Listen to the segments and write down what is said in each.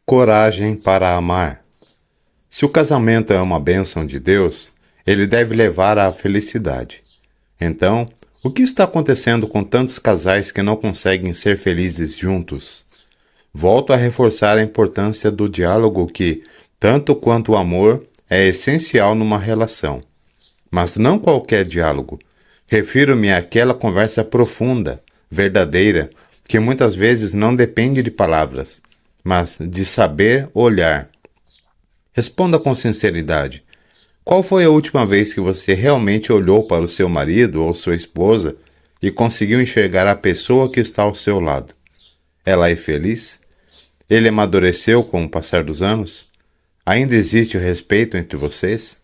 Coragem para amar. Se o casamento é uma bênção de Deus, ele deve levar à felicidade. Então, o que está acontecendo com tantos casais que não conseguem ser felizes juntos? Volto a reforçar a importância do diálogo que, tanto quanto o amor, é essencial numa relação. Mas não qualquer diálogo. Refiro-me àquela conversa profunda, verdadeira, que muitas vezes não depende de palavras, mas de saber olhar. Responda com sinceridade. Qual foi a última vez que você realmente olhou para o seu marido ou sua esposa e conseguiu enxergar a pessoa que está ao seu lado? Ela é feliz? Ele amadureceu com o passar dos anos? Ainda existe o respeito entre vocês?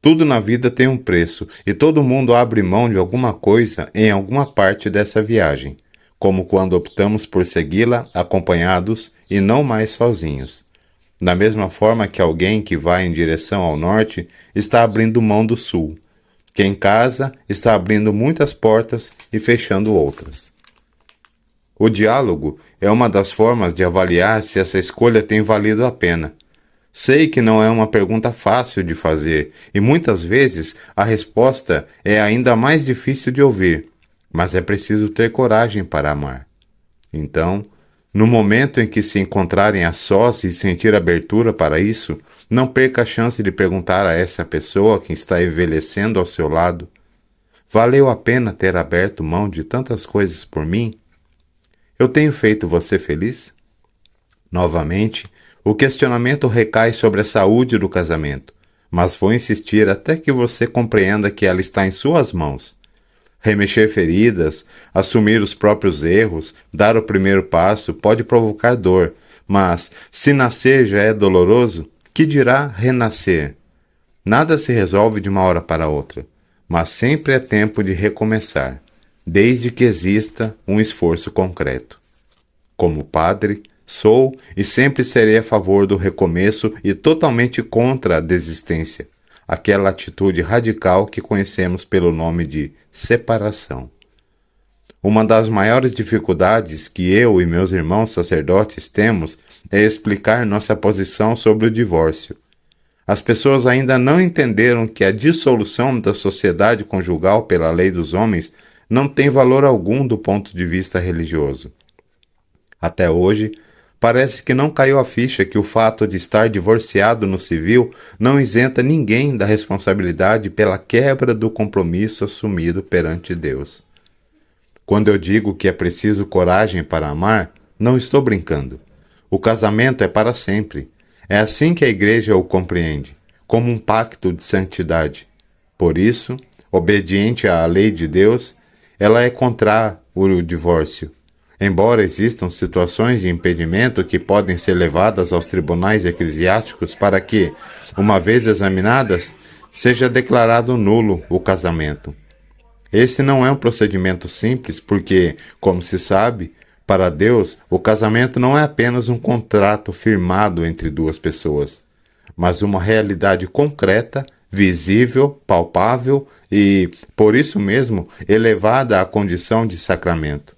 Tudo na vida tem um preço e todo mundo abre mão de alguma coisa em alguma parte dessa viagem, como quando optamos por segui-la acompanhados e não mais sozinhos. Da mesma forma que alguém que vai em direção ao norte está abrindo mão do sul. Quem casa está abrindo muitas portas e fechando outras. O diálogo é uma das formas de avaliar se essa escolha tem valido a pena. Sei que não é uma pergunta fácil de fazer e muitas vezes a resposta é ainda mais difícil de ouvir, mas é preciso ter coragem para amar. Então, no momento em que se encontrarem a sós e sentir abertura para isso, não perca a chance de perguntar a essa pessoa que está envelhecendo ao seu lado: valeu a pena ter aberto mão de tantas coisas por mim? Eu tenho feito você feliz? Novamente, o questionamento recai sobre a saúde do casamento, mas vou insistir até que você compreenda que ela está em suas mãos. Remexer feridas, assumir os próprios erros, dar o primeiro passo pode provocar dor, mas se nascer já é doloroso, que dirá renascer? Nada se resolve de uma hora para outra, mas sempre é tempo de recomeçar, desde que exista um esforço concreto. Como padre, sou e sempre serei a favor do recomeço e totalmente contra a desistência, aquela atitude radical que conhecemos pelo nome de separação. Uma das maiores dificuldades que eu e meus irmãos sacerdotes temos é explicar nossa posição sobre o divórcio. As pessoas ainda não entenderam que a dissolução da sociedade conjugal pela lei dos homens não tem valor algum do ponto de vista religioso. Até hoje, parece que não caiu a ficha que o fato de estar divorciado no civil não isenta ninguém da responsabilidade pela quebra do compromisso assumido perante Deus. Quando eu digo que é preciso coragem para amar, não estou brincando. O casamento é para sempre. É assim que a Igreja o compreende, como um pacto de santidade. Por isso, obediente à lei de Deus, ela é contra o divórcio. Embora existam situações de impedimento que podem ser levadas aos tribunais eclesiásticos para que, uma vez examinadas, seja declarado nulo o casamento. Esse não é um procedimento simples porque, como se sabe, para Deus, o casamento não é apenas um contrato firmado entre duas pessoas, mas uma realidade concreta, visível, palpável e, por isso mesmo, elevada à condição de sacramento.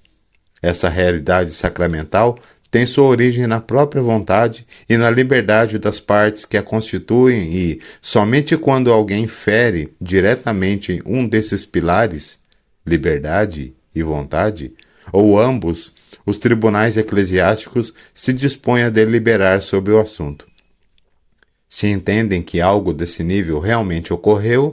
Essa realidade sacramental tem sua origem na própria vontade e na liberdade das partes que a constituem e, somente quando alguém fere diretamente um desses pilares, liberdade e vontade, ou ambos, os tribunais eclesiásticos se dispõem a deliberar sobre o assunto. Se entendem que algo desse nível realmente ocorreu,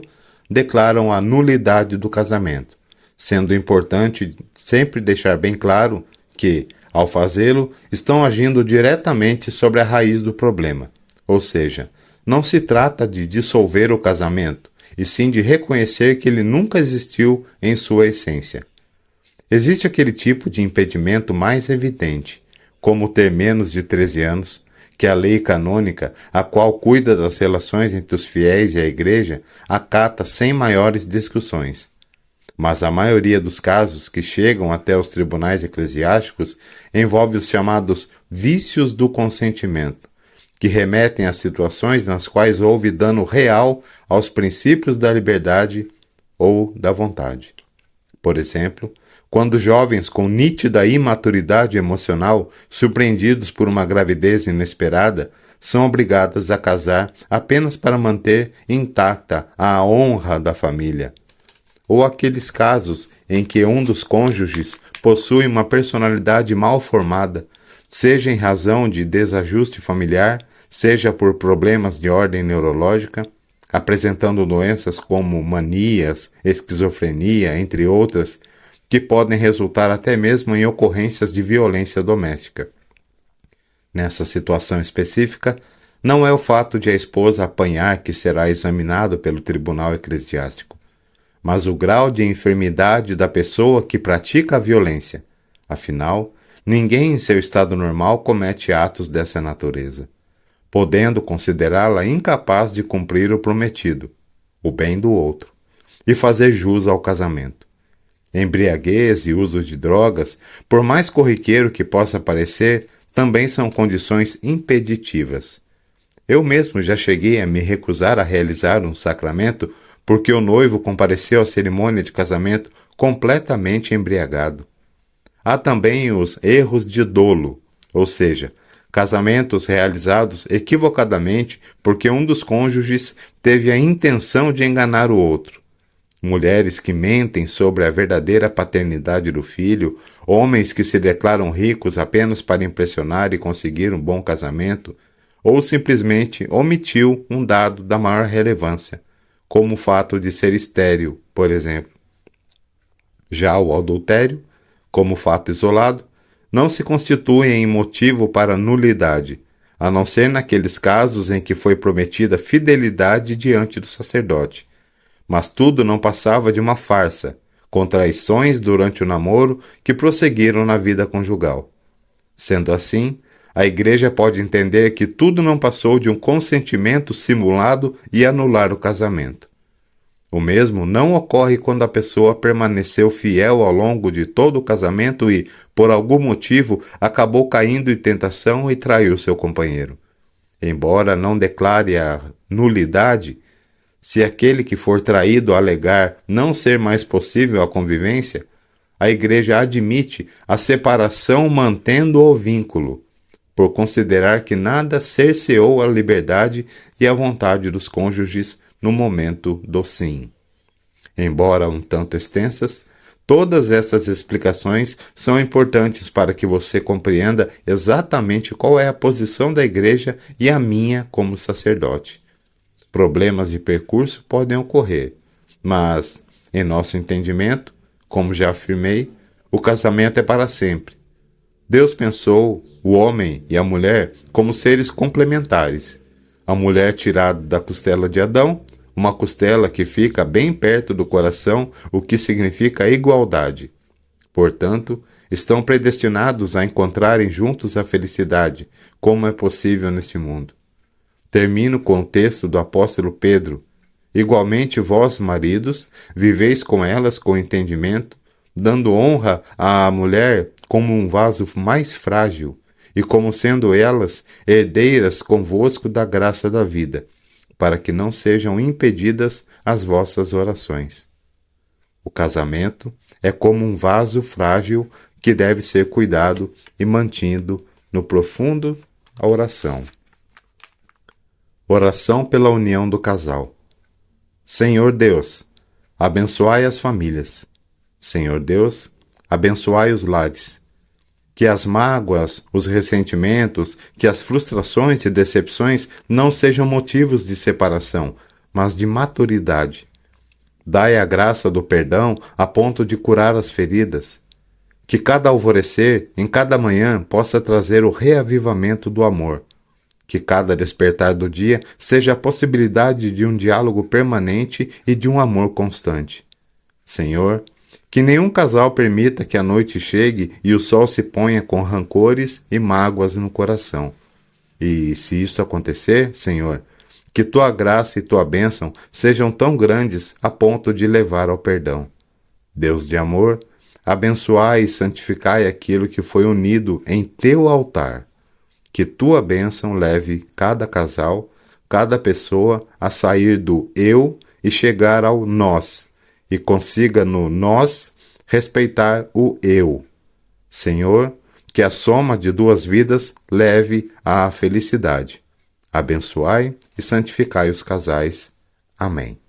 declaram a nulidade do casamento, sendo importante sempre deixar bem claro que, ao fazê-lo, estão agindo diretamente sobre a raiz do problema. Ou seja, não se trata de dissolver o casamento, e sim de reconhecer que ele nunca existiu em sua essência. Existe aquele tipo de impedimento mais evidente, como ter menos de 13 anos, que a lei canônica, a qual cuida das relações entre os fiéis e a Igreja, acata sem maiores discussões. Mas a maioria dos casos que chegam até os tribunais eclesiásticos envolve os chamados vícios do consentimento, que remetem a situações nas quais houve dano real aos princípios da liberdade ou da vontade. Por exemplo, Quando jovens com nítida imaturidade emocional, surpreendidos por uma gravidez inesperada, são obrigadas a casar apenas para manter intacta a honra da família. Ou aqueles casos em que um dos cônjuges possui uma personalidade mal formada, seja em razão de desajuste familiar, seja por problemas de ordem neurológica, apresentando doenças como manias, esquizofrenia, entre outras, que podem resultar até mesmo em ocorrências de violência doméstica. Nessa situação específica, não é o fato de a esposa apanhar que será examinado pelo tribunal eclesiástico, mas o grau de enfermidade da pessoa que pratica a violência. Afinal, ninguém em seu estado normal comete atos dessa natureza, podendo considerá-la incapaz de cumprir o prometido, o bem do outro, e fazer jus ao casamento. Embriaguez e uso de drogas, por mais corriqueiro que possa parecer, também são condições impeditivas. Eu mesmo já cheguei a me recusar a realizar um sacramento porque o noivo compareceu à cerimônia de casamento completamente embriagado. Há também os erros de dolo, ou seja, casamentos realizados equivocadamente porque um dos cônjuges teve a intenção de enganar o outro. Mulheres que mentem sobre a verdadeira paternidade do filho, homens que se declaram ricos apenas para impressionar e conseguir um bom casamento, ou simplesmente omitiu um dado da maior relevância, como o fato de ser estéril, por exemplo. Já o adultério, como fato isolado, não se constitui em motivo para nulidade, a não ser naqueles casos em que foi prometida fidelidade diante do sacerdote. Mas tudo não passava de uma farsa, com traições durante o namoro que prosseguiram na vida conjugal. Sendo assim, a Igreja pode entender que tudo não passou de um consentimento simulado e anular o casamento. O mesmo não ocorre quando a pessoa permaneceu fiel ao longo de todo o casamento e, por algum motivo, acabou caindo em tentação e traiu seu companheiro. Embora não declare a nulidade, se aquele que for traído alegar não ser mais possível a convivência, a Igreja admite a separação mantendo o vínculo, por considerar que nada cerceou a liberdade e a vontade dos cônjuges no momento do sim. Embora um tanto extensas, todas essas explicações são importantes para que você compreenda exatamente qual é a posição da Igreja e a minha como sacerdote. Problemas de percurso podem ocorrer, mas, em nosso entendimento, como já afirmei, o casamento é para sempre. Deus pensou o homem e a mulher como seres complementares. A mulher tirada da costela de Adão, uma costela que fica bem perto do coração, o que significa igualdade. Portanto, estão predestinados a encontrarem juntos a felicidade, como é possível neste mundo. Termino com o texto do apóstolo Pedro. Igualmente vós, maridos, viveis com elas com entendimento, dando honra à mulher como um vaso mais frágil, e como sendo elas herdeiras convosco da graça da vida, para que não sejam impedidas as vossas orações. O casamento é como um vaso frágil que deve ser cuidado e mantido no profundo a oração. Oração pela união do casal. Senhor Deus, abençoai as famílias. Senhor Deus, abençoai os lares. Que as mágoas, os ressentimentos, que as frustrações e decepções não sejam motivos de separação, mas de maturidade. Dai a graça do perdão a ponto de curar as feridas. Que cada alvorecer, em cada manhã, possa trazer o reavivamento do amor. Que cada despertar do dia seja a possibilidade de um diálogo permanente e de um amor constante. Senhor, que nenhum casal permita que a noite chegue e o sol se ponha com rancores e mágoas no coração. E, se isso acontecer, Senhor, que Tua graça e Tua bênção sejam tão grandes a ponto de levar ao perdão. Deus de amor, abençoai e santificai aquilo que foi unido em Teu altar. Que Tua bênção leve cada casal, cada pessoa a sair do eu e chegar ao nós, e consiga no nós respeitar o eu. Senhor, que a soma de duas vidas leve à felicidade. Abençoai e santificai os casais. Amém.